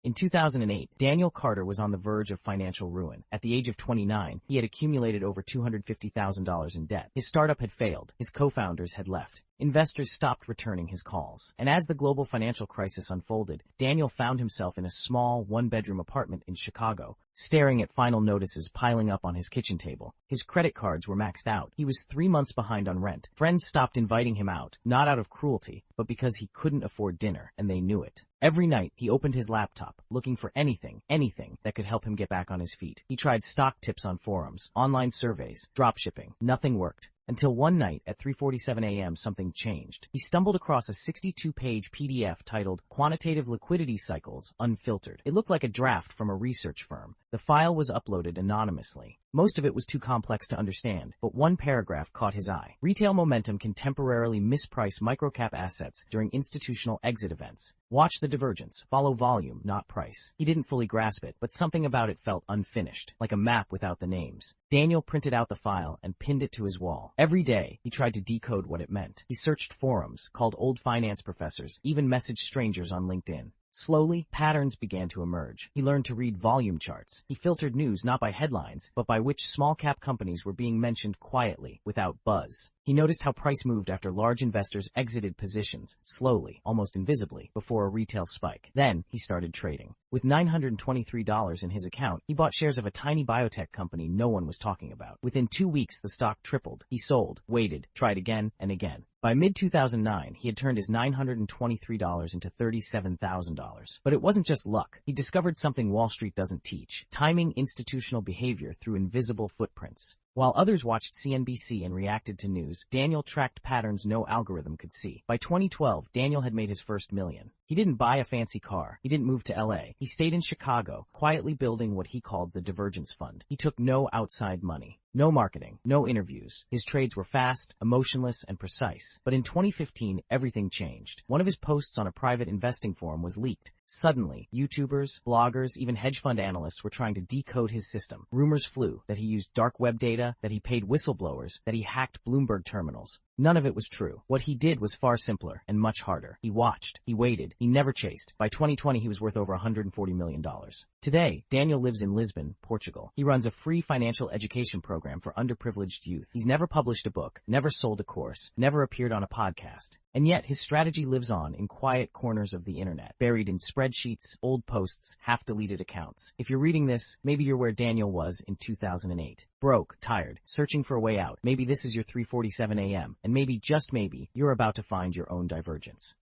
In 2008, Daniel Carter was on the verge of financial ruin. At the age of 29, he had accumulated over $250,000 in debt. His startup had failed. His co-founders had left. Investors stopped returning his calls. And as the global financial crisis unfolded, Daniel found himself in a small, one-bedroom apartment in Chicago, staring at final notices piling up on his kitchen table. His credit cards were maxed out. He was 3 months behind on rent. Friends stopped inviting him out, not out of cruelty, but because he couldn't afford dinner, and they knew it. Every night, he opened his laptop, looking for anything that could help him get back on his feet. He tried stock tips on forums, online surveys, dropshipping. Nothing worked. Until one night at 3:47 a.m. something changed. He stumbled across a 62-page PDF titled Quantitative Liquidity Cycles Unfiltered. It looked like a draft from a research firm. The file was uploaded anonymously. Most of it was too complex to understand, but one paragraph caught his eye. Retail momentum can temporarily misprice microcap assets during institutional exit events. Watch the divergence. Follow volume, not price. He didn't fully grasp it, but something about it felt unfinished, like a map without the names. Daniel printed out the file and pinned it to his wall. Every day, he tried to decode what it meant. He searched forums, called old finance professors, even messaged strangers on LinkedIn. Slowly, patterns began to emerge. He learned to read volume charts. He filtered news not by headlines, but by which small-cap companies were being mentioned quietly, without buzz. He noticed how price moved after large investors exited positions, slowly, almost invisibly, before a retail spike. Then, he started trading. With $923 in his account, he bought shares of a tiny biotech company no one was talking about. Within 2 weeks, the stock tripled. He sold, waited, tried again and again. By mid-2009, he had turned his $923 into $37,000. But it wasn't just luck. He discovered something Wall Street doesn't teach: timing institutional behavior through invisible footprints. While others watched CNBC and reacted to news, Daniel tracked patterns no algorithm could see. By 2012, Daniel had made his first million. He didn't buy a fancy car. He didn't move to LA. He stayed in Chicago, quietly building what he called the Divergence Fund. He took no outside money. No marketing, no interviews. His trades were fast, emotionless, and precise. But in 2015, everything changed. One of his posts on a private investing forum was leaked. Suddenly, YouTubers, bloggers, even hedge fund analysts were trying to decode his system. Rumors flew that he used dark web data, that he paid whistleblowers, that he hacked Bloomberg terminals. None of it was true. What he did was far simpler and much harder. He watched. He waited. He never chased. By 2020, he was worth over $140 million. Today, Daniel lives in Lisbon, Portugal. He runs a free financial education program for underprivileged youth. He's never published a book, never sold a course, never appeared on a podcast. And yet, his strategy lives on in quiet corners of the internet, buried in spreadsheets, old posts, half-deleted accounts. If you're reading this, maybe you're where Daniel was in 2008. Broke, tired, searching for a way out. Maybe this is your 3:47 a.m., and maybe, just maybe, you're about to find your own divergence.